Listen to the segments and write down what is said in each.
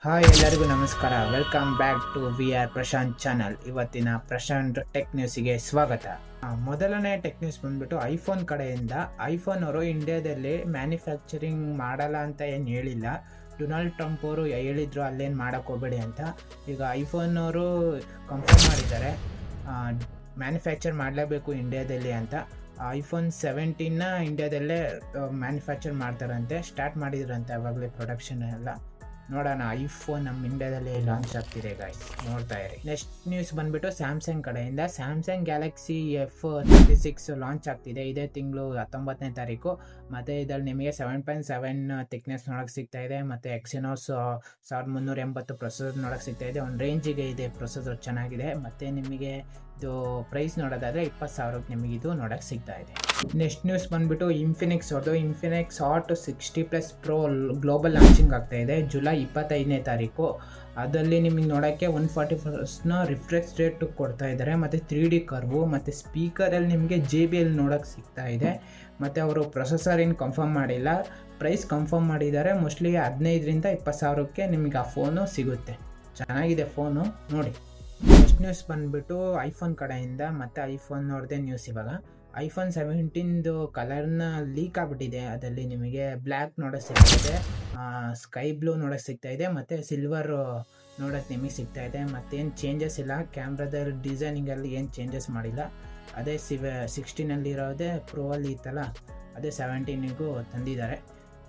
Hi ಎಲ್ಲರಿಗೂ ನಮಸ್ಕಾರ. Welcome back to VR Prashanth channel. ಇವತ್ತಿನ ಪ್ರಶಾಂತ್ ಟೆಕ್ ನ್ಯೂಸಿಗೆ ಸ್ವಾಗತ. ಮೊದಲನೇ ಟೆಕ್ ನ್ಯೂಸ್ ಬಂದ್ಬಿಟ್ಟು ಐಫೋನ್ ಕಡೆಯಿಂದ. ಐಫೋನ್ ಅವರು ಇಂಡಿಯಾದಲ್ಲಿ ಮ್ಯಾನುಫ್ಯಾಕ್ಚರಿಂಗ್ ಮಾಡಲ್ಲ ಅಂತ ಏನು ಹೇಳಿಲ್ಲ. ಡೊನಾಲ್ಡ್ ಟ್ರಂಪ್ ಅವರು ಹೇಳಿದ್ರು ಅಲ್ಲೇನು ಮಾಡೋಕ್ಕೆ ಹೋಗಬೇಡಿ ಅಂತ. ಈಗ ಐಫೋನ್ ಅವರು ಕನ್ಫರ್ಮ್ ಮಾಡಿದ್ದಾರೆ ಮ್ಯಾನುಫ್ಯಾಕ್ಚರ್ ಮಾಡಲೇಬೇಕು ಇಂಡಿಯಾದಲ್ಲಿ ಅಂತ. ಐಫೋನ್ 17ನ ಇಂಡಿಯಾದಲ್ಲೇ ಮ್ಯಾನುಫ್ಯಾಕ್ಚರ್ ಮಾಡ್ತಾರಂತೆ, ಸ್ಟಾರ್ಟ್ ಮಾಡಿದ್ರಂತೆ ಅವಾಗಲೇ ಪ್ರೊಡಕ್ಷನ್ ಎಲ್ಲ. ನೋಡೋಣ, ಐಫೋನ್ ನಮ್ಮ ಇಂಡಿಯಾದಲ್ಲಿ ಲಾಂಚ್ ಆಗ್ತಿದೆ ಗಾಯ್ಸ್, ನೋಡ್ತಾ ಇರಿ. ನೆಕ್ಸ್ಟ್ ನ್ಯೂಸ್ ಬಂದ್ಬಿಟ್ಟು ಸ್ಯಾಮ್ಸಂಗ್ ಕಡೆಯಿಂದ. ಸ್ಯಾಮ್ಸಂಗ್ ಗ್ಯಾಲಕ್ಸಿ F36 ಲಾಂಚ್ ಆಗ್ತಿದೆ ಇದೇ ತಿಂಗಳು 19ನೇ ತಾರೀಕು. ಮತ್ತು ಇದರಲ್ಲಿ ನಿಮಗೆ 7.7 ಥಿಕ್ನೆಸ್ ನೋಡೋಕೆ ಸಿಗ್ತಾ ಇದೆ. ಮತ್ತು ಎಕ್ಸಿನೋಸ್ 1380 ಪ್ರೊಸೆಸರ್ ನೋಡೋಕೆ ಸಿಗ್ತಾ ಇದೆ. ಒಂದು ರೇಂಜಿಗೆ ಇದೆ ಪ್ರೊಸೆಸರ್, ಚೆನ್ನಾಗಿದೆ. ಮತ್ತು ನಿಮಗೆ ಇದು ಪ್ರೈಸ್ ನೋಡೋದಾದರೆ 20,000ಕ್ಕೆ ನಿಮಗೆ ಇದು ನೋಡೋಕೆ ಸಿಗ್ತಾ ಇದೆ. ನೆಕ್ಸ್ಟ್ ನ್ಯೂಸ್ ಬಂದ್ಬಿಟ್ಟು ಇನ್ಫಿನಿಕ್ಸ್ ಅವ್ರದ್ದು. Infinix hot 60+ Pro global launching ಆಗ್ತಾ ಇದೆ ಜುಲೈ 25ನೇ ತಾರೀಕು. ಅದರಲ್ಲಿ ನಿಮಗೆ ನೋಡೋಕ್ಕೆ 144 ರಿಫ್ರೆಶ್ ರೇಟ್ ಕೊಡ್ತಾ ಇದ್ದಾರೆ. ಮತ್ತು 3D ಕರ್ವು ಮತ್ತು ಸ್ಪೀಕರಲ್ಲಿ ನಿಮಗೆ JBL ನೋಡೋಕ್ಕೆ ಸಿಗ್ತಾ ಇದೆ. ಮತ್ತು ಅವರು ಪ್ರೊಸೆಸರ್ ಏನು ಕನ್ಫರ್ಮ್ ಮಾಡಿಲ್ಲ, ಪ್ರೈಸ್ ಕನ್ಫರ್ಮ್ ಮಾಡಿದ್ದಾರೆ. ಮೋಸ್ಟ್ಲಿ 15ರಿಂದ 20,000ಕ್ಕೆ ನಿಮಗೆ ಆ ಫೋನು ಸಿಗುತ್ತೆ. ಚೆನ್ನಾಗಿದೆ ಫೋನು, ನೋಡಿ. ನೆಕ್ಸ್ಟ್ ನ್ಯೂಸ್ ಬಂದ್ಬಿಟ್ಟು ಐಫೋನ್ ಕಡೆಯಿಂದ. ಮತ್ತು ಐಫೋನ್ ನೋಡಿದೆ ನ್ಯೂಸ್ ಇವಾಗ. ಐಫೋನ್ 17ದು ಕಲರ್ನ ಲೀಕ್ ಆಗಿಬಿಟ್ಟಿದೆ. ಅದರಲ್ಲಿ ನಿಮಗೆ ಬ್ಲ್ಯಾಕ್ ನೋಡೋಕ್ಕೆ ಸಿಗ್ತಾ ಇದೆ, ಸ್ಕೈ ಬ್ಲೂ ನೋಡೋಕ್ಕೆ ಸಿಗ್ತಾ ಇದೆ, ಮತ್ತು ಸಿಲ್ವರ್ ನೋಡೋಕ್ಕೆ ನಿಮಗೆ ಸಿಗ್ತಾ ಇದೆ. ಮತ್ತೇನು ಚೇಂಜಸ್ ಇಲ್ಲ, ಕ್ಯಾಮ್ರಾದಲ್ಲಿ ಡಿಸೈನಿಂಗಲ್ಲಿ ಏನು ಚೇಂಜಸ್ ಮಾಡಿಲ್ಲ. ಅದೇ 16ನಲ್ಲಿರೋದೇ ಪ್ರೋ ಅಲ್ಲಿ ಇತ್ತಲ್ಲ, ಅದೇ 17ಗೂ ತಂದಿದ್ದಾರೆ.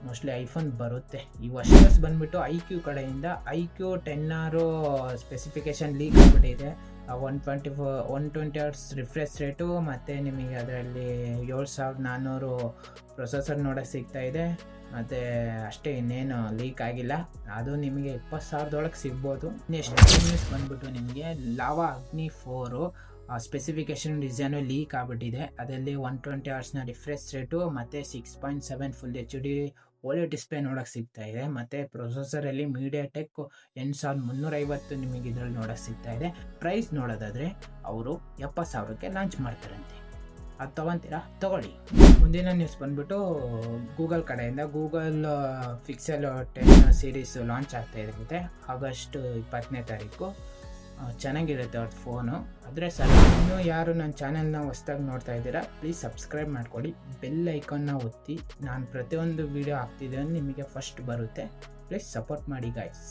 ಮೋಸ್ಟ್ಲಿ ಐಫೋನ್ ಬರುತ್ತೆ. ಈ ವರ್ಷಸ್ ಬಂದ್ಬಿಟ್ಟು IQ ಕಡೆಯಿಂದ. IQ 10R ಸ್ಪೆಸಿಫಿಕೇಶನ್ ಲೀಕ್ ಆಗಿಬಿಟ್ಟಿದೆ. 120 Hz ರಿಫ್ರೆಶ್ ರೇಟು, ಮತ್ತು ನಿಮಗೆ ಅದರಲ್ಲಿ 7400 ಪ್ರೊಸೆಸರ್ ನೋಡೋಕ್ಕೆ ಸಿಗ್ತಾ ಇದೆ. ಮತ್ತು ಅಷ್ಟೇ, ಇನ್ನೇನು ಲೀಕ್ ಆಗಿಲ್ಲ. ಅದು ನಿಮಗೆ 20,000ದೊಳಗೆ ಸಿಗ್ಬೋದು. ನೆಕ್ಸ್ಟ್ ನ್ಯೂಸ್ ಬಂದ್ಬಿಟ್ಟು ನಿಮಗೆ ಲಾವಾ ಅಗ್ನಿ 4 ಸ್ಪೆಸಿಫಿಕೇಶನ್ ಡಿಸೈನು ಲೀಕ್ ಆಗಿಬಿಟ್ಟಿದೆ. ಅದರಲ್ಲಿ 120 Hz ರಿಫ್ರೆಶ್ ರೇಟು ಮತ್ತು 6.7 ಫುಲ್ HD OLED ಡಿಸ್ಪ್ಲೇ ನೋಡೋಕ್ಕೆ ಸಿಗ್ತಾ ಇದೆ. ಮತ್ತು ಪ್ರೊಸೆಸರಲ್ಲಿ MediaTek 8350 ನಿಮಗೆ ಇದರಲ್ಲಿ ನೋಡೋಕ್ಕೆ ಸಿಗ್ತಾ ಇದೆ. ಪ್ರೈಸ್ ನೋಡೋದಾದರೆ ಅವರು 70,000ಕ್ಕೆ ಲಾಂಚ್ ಮಾಡ್ತಾರಂತೆ. ಅದು ತೊಗೊತೀರಾ? ತೊಗೊಳ್ಳಿ. ಮುಂದಿನ ನ್ಯೂಸ್ ಬಂದ್ಬಿಟ್ಟು ಗೂಗಲ್ ಕಡೆಯಿಂದ. ಗೂಗಲ್ Pixel 10 ಸೀರೀಸ್ ಲಾಂಚ್ ಆಗ್ತಾ ಇದೆ ಆಗಸ್ಟ್ 20ನೇ ತಾರೀಕು. ಚೆನ್ನಾಗಿರುತ್ತೆ ಅವ್ರ ಫೋನು. ಆದರೆ ಸರ್, ಇನ್ನೂ ಯಾರು ನನ್ನ ಚಾನೆಲ್ನ ಹೊಸ್ದಾಗಿ ನೋಡ್ತಾ ಇದ್ದೀರಾ, ಪ್ಲೀಸ್ ಸಬ್ಸ್ಕ್ರೈಬ್ ಮಾಡ್ಕೊಳ್ಳಿ, ಬೆಲ್ ಐಕಾನ್ನ ಒತ್ತಿ. ನಾನು ಪ್ರತಿಯೊಂದು ವೀಡಿಯೋ ಹಾಕ್ತಿದ್ದೇನೆ ನಿಮಗೆ ಫಸ್ಟ್ ಬರುತ್ತೆ. ಪ್ಲೀಸ್ ಸಪೋರ್ಟ್ ಮಾಡಿ ಗಾಯ್ಸ್.